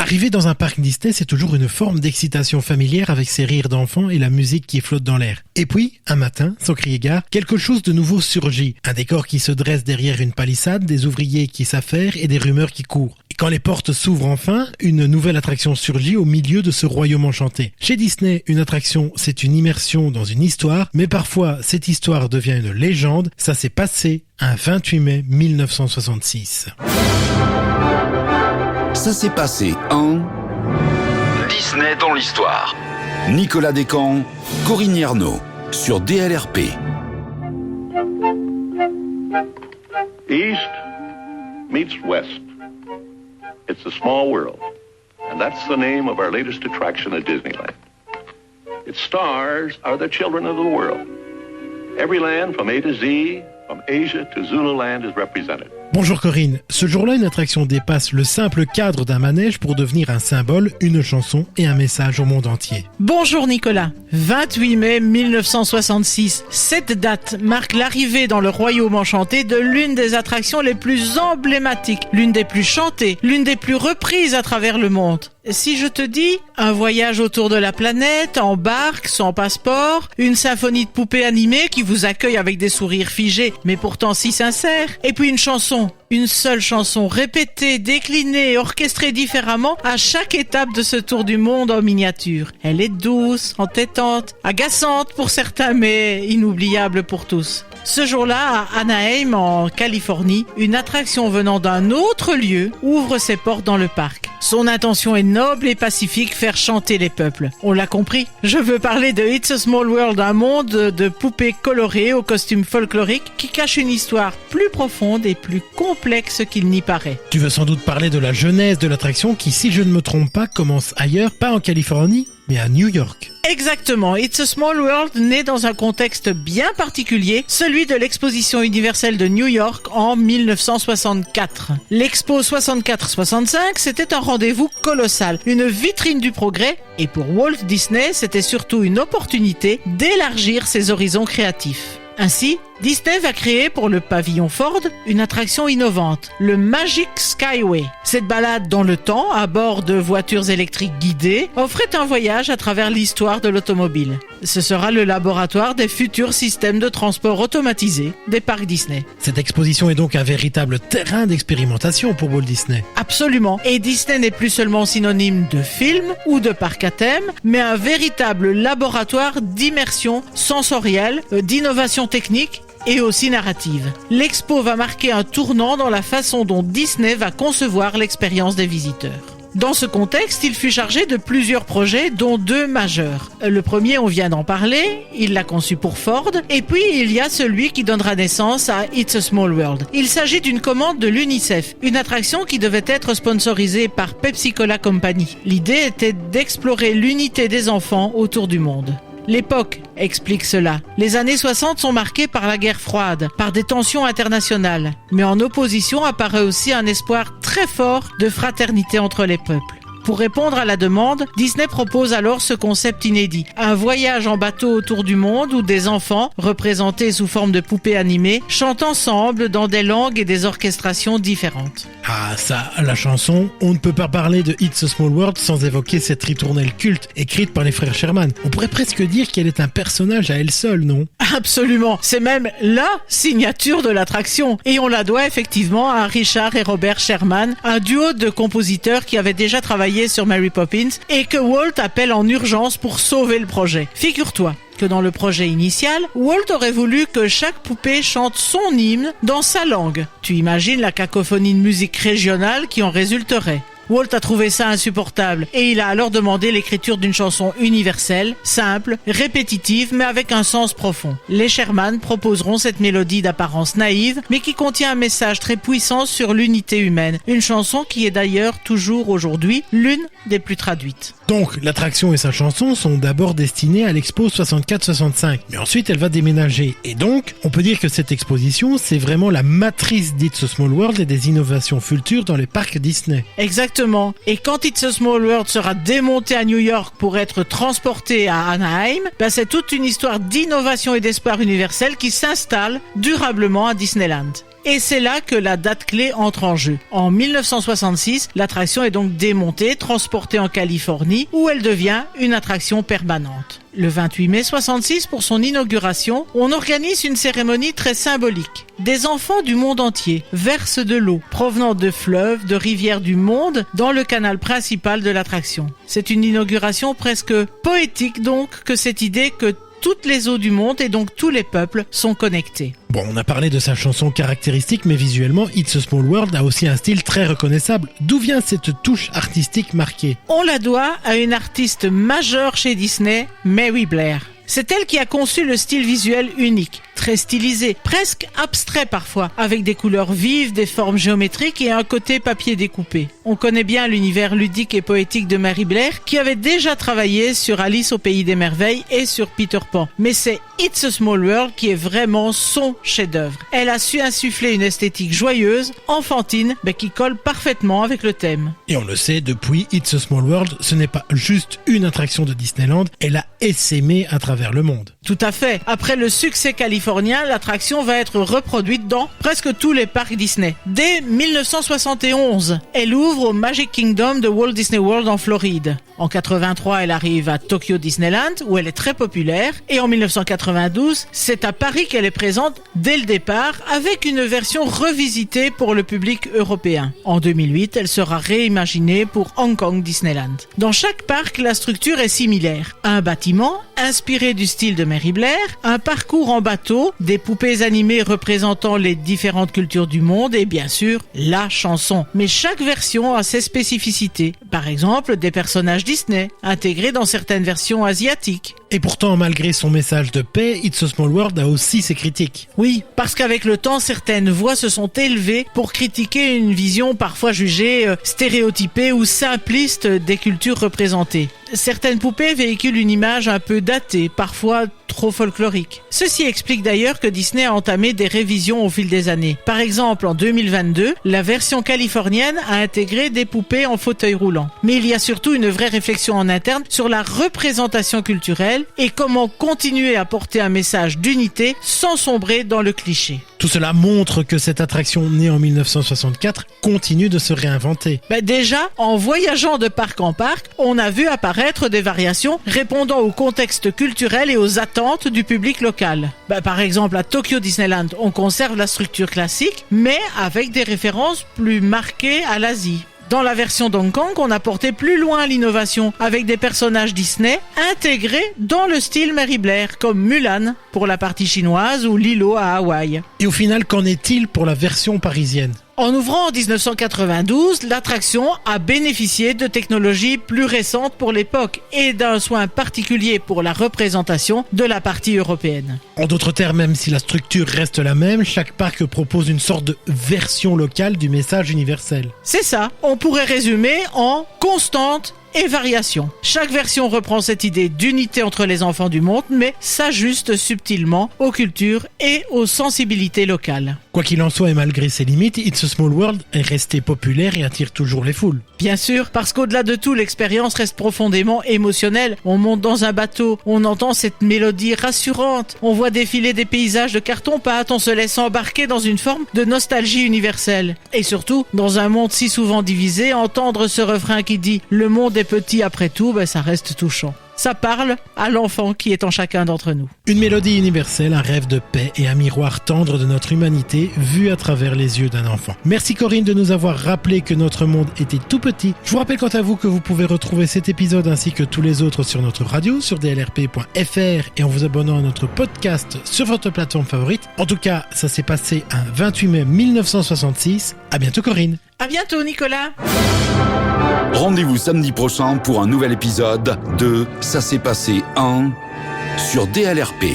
Arriver dans un parc Disney, c'est toujours une forme d'excitation familière avec ses rires d'enfants et la musique qui flotte dans l'air. Et puis, un matin, sans crier gare, quelque chose de nouveau surgit. Un décor qui se dresse derrière une palissade, des ouvriers qui s'affairent et des rumeurs qui courent. Et quand les portes s'ouvrent enfin, une nouvelle attraction surgit au milieu de ce royaume enchanté. Chez Disney, une attraction, c'est une immersion dans une histoire, mais parfois, cette histoire devient une légende. Ça s'est passé un 28 mai 1966. Ça s'est passé en... Disney dans l'histoire. Nicolas Descamps, Corinne Ernaud, sur DLRP. East meets West. It's a small world, and that's the name of our latest attraction at Disneyland. Its stars are the children of the world. Every land from A to Z, from Asia to Zululand is represented. Bonjour Corinne, ce jour-là, une attraction dépasse le simple cadre d'un manège pour devenir un symbole, une chanson et un message au monde entier. Bonjour Nicolas, 28 mai 1966. Cette date marque l'arrivée dans le royaume enchanté de l'une des attractions les plus emblématiques, l'une des plus chantées, l'une des plus reprises à travers le monde. Si je te dis un voyage autour de la planète, en barque, sans passeport, une symphonie de poupées animées qui vous accueille avec des sourires figés, mais pourtant si sincères, et puis une seule chanson répétée, déclinée, orchestrée différemment à chaque étape de ce tour du monde en miniature. Elle est douce, entêtante, agaçante pour certains, mais inoubliable pour tous. Ce jour-là, à Anaheim, en Californie, une attraction venant d'un autre lieu ouvre ses portes dans le parc. Son intention est noble et pacifique, faire chanter les peuples. On l'a compris. Je veux parler de It's a Small World, un monde de poupées colorées aux costumes folkloriques qui cache une histoire plus profonde et plus complexe qu'il n'y paraît. Tu veux sans doute parler de la genèse de l'attraction qui, si je ne me trompe pas, commence ailleurs, pas en Californie, mais à New York. Exactement. It's a Small World naît dans un contexte bien particulier, celui de l'exposition universelle de New York en 1964. L'Expo 64-65, c'était un rendez-vous colossal, une vitrine du progrès, et pour Walt Disney, c'était surtout une opportunité d'élargir ses horizons créatifs. Ainsi, Disney va créer pour le pavillon Ford une attraction innovante, le Magic Skyway. Cette balade dans le temps, à bord de voitures électriques guidées, offrait un voyage à travers l'histoire de l'automobile. Ce sera le laboratoire des futurs systèmes de transport automatisés des parcs Disney. Cette exposition est donc un véritable terrain d'expérimentation pour Walt Disney. Absolument. Et Disney n'est plus seulement synonyme de film ou de parc à thème, mais un véritable laboratoire d'immersion sensorielle, d'innovation technique et aussi narrative. L'expo va marquer un tournant dans la façon dont Disney va concevoir l'expérience des visiteurs. Dans ce contexte, il fut chargé de plusieurs projets, dont 2 majeurs. Le premier, on vient d'en parler, il l'a conçu pour Ford, et puis il y a celui qui donnera naissance à It's a Small World. Il s'agit d'une commande de l'UNICEF, une attraction qui devait être sponsorisée par Pepsi Cola Company. L'idée était d'explorer l'unité des enfants autour du monde. L'époque explique cela. Les années 60 sont marquées par la guerre froide, par des tensions internationales. Mais en opposition apparaît aussi un espoir très fort de fraternité entre les peuples. Pour répondre à la demande, Disney propose alors ce concept inédit. Un voyage en bateau autour du monde où des enfants, représentés sous forme de poupées animées, chantent ensemble dans des langues et des orchestrations différentes. Ah ça, la chanson, on ne peut pas parler de It's a Small World sans évoquer cette ritournelle culte écrite par les frères Sherman. On pourrait presque dire qu'elle est un personnage à elle seule, non ? Absolument, c'est même la signature de l'attraction. Et on la doit effectivement à Richard et Robert Sherman, un duo de compositeurs qui avaient déjà travaillé sur Mary Poppins et que Walt appelle en urgence pour sauver le projet. Figure-toi que dans le projet initial, Walt aurait voulu que chaque poupée chante son hymne dans sa langue. Tu imagines la cacophonie de musique régionale qui en résulterait. Walt a trouvé ça insupportable et il a alors demandé l'écriture d'une chanson universelle, simple, répétitive mais avec un sens profond. Les Sherman proposeront cette mélodie d'apparence naïve mais qui contient un message très puissant sur l'unité humaine. Une chanson qui est d'ailleurs toujours aujourd'hui l'une des plus traduites. Donc, l'attraction et sa chanson sont d'abord destinées à l'Expo 64-65, mais ensuite elle va déménager. Et donc, on peut dire que cette exposition, c'est vraiment la matrice d'It's a Small World et des innovations futures dans les parcs Disney. Exactement. Et quand It's a Small World sera démonté à New York pour être transporté à Anaheim, c'est toute une histoire d'innovation et d'espoir universel qui s'installe durablement à Disneyland. Et c'est là que la date clé entre en jeu. En 1966, l'attraction est donc démontée, transportée en Californie, où elle devient une attraction permanente. Le 28 mai 66, pour son inauguration, on organise une cérémonie très symbolique. Des enfants du monde entier versent de l'eau provenant de fleuves, de rivières du monde dans le canal principal de l'attraction. C'est une inauguration presque poétique donc que cette idée que toutes les eaux du monde et donc tous les peuples sont connectés. Bon, on a parlé de sa chanson caractéristique, mais visuellement, It's a Small World a aussi un style très reconnaissable. D'où vient cette touche artistique marquée ? On la doit à une artiste majeure chez Disney, Mary Blair. C'est elle qui a conçu le style visuel unique, très stylisé, presque abstrait parfois, avec des couleurs vives, des formes géométriques et un côté papier découpé. On connaît bien l'univers ludique et poétique de Mary Blair, qui avait déjà travaillé sur Alice au Pays des Merveilles et sur Peter Pan. Mais c'est It's a Small World qui est vraiment son chef-d'œuvre. Elle a su insuffler une esthétique joyeuse, enfantine, mais qui colle parfaitement avec le thème. Et on le sait, depuis It's a Small World, ce n'est pas juste une attraction de Disneyland, elle a essaimé à travers le monde. Tout à fait. Après le succès californien, l'attraction va être reproduite dans presque tous les parcs Disney. Dès 1971, elle ouvre au Magic Kingdom de Walt Disney World en Floride. En 83, elle arrive à Tokyo Disneyland, où elle est très populaire. Et en 1992, c'est à Paris qu'elle est présente dès le départ, avec une version revisitée pour le public européen. En 2008, elle sera réimaginée pour Hong Kong Disneyland. Dans chaque parc, la structure est similaire. Un bâtiment, inspiré du style de Mary Blair, un parcours en bateau, des poupées animées représentant les différentes cultures du monde et bien sûr, la chanson. Mais chaque version a ses spécificités. Par exemple, des personnages Disney, intégrés dans certaines versions asiatiques. Et pourtant, malgré son message de paix, It's a Small World a aussi ses critiques. Oui, parce qu'avec le temps, certaines voix se sont élevées pour critiquer une vision parfois jugée stéréotypée ou simpliste des cultures représentées. Certaines poupées véhiculent une image un peu datée, parfois trop folklorique. Ceci explique d'ailleurs que Disney a entamé des révisions au fil des années. Par exemple, en 2022, la version californienne a intégré des poupées en fauteuil roulant. Mais il y a surtout une vraie réflexion en interne sur la représentation culturelle et comment continuer à porter un message d'unité sans sombrer dans le cliché. Tout cela montre que cette attraction née en 1964 continue de se réinventer. Déjà, en voyageant de parc en parc, on a vu apparaître des variations répondant au contexte culturel et aux attentes du public local. Par exemple, à Tokyo Disneyland, on conserve la structure classique, mais avec des références plus marquées à l'Asie. Dans la version d'Hong Kong, on a porté plus loin l'innovation avec des personnages Disney intégrés dans le style Mary Blair, comme Mulan pour la partie chinoise ou Lilo à Hawaï. Et au final, qu'en est-il pour la version parisienne ? En ouvrant en 1992, l'attraction a bénéficié de technologies plus récentes pour l'époque et d'un soin particulier pour la représentation de la partie européenne. En d'autres termes, même si la structure reste la même, chaque parc propose une sorte de version locale du message universel. C'est ça, on pourrait résumer en constante et variation. Chaque version reprend cette idée d'unité entre les enfants du monde, mais s'ajuste subtilement aux cultures et aux sensibilités locales. Quoi qu'il en soit et malgré ses limites, It's a Small World est resté populaire et attire toujours les foules. Bien sûr, parce qu'au-delà de tout, l'expérience reste profondément émotionnelle. On monte dans un bateau, on entend cette mélodie rassurante, on voit défiler des paysages de carton-pâte, on se laisse embarquer dans une forme de nostalgie universelle. Et surtout, dans un monde si souvent divisé, entendre ce refrain qui dit « Le monde est petit après tout », ça reste touchant. Ça parle à l'enfant qui est en chacun d'entre nous. Une mélodie universelle, un rêve de paix et un miroir tendre de notre humanité vu à travers les yeux d'un enfant. Merci Corinne de nous avoir rappelé que notre monde était tout petit. Je vous rappelle quant à vous que vous pouvez retrouver cet épisode ainsi que tous les autres sur notre radio, sur dlrp.fr et en vous abonnant à notre podcast sur votre plateforme favorite. En tout cas, ça s'est passé un 28 mai 1966. À bientôt Corinne. À bientôt Nicolas. Rendez-vous samedi prochain pour un nouvel épisode de Ça s'est passé en sur DLRP.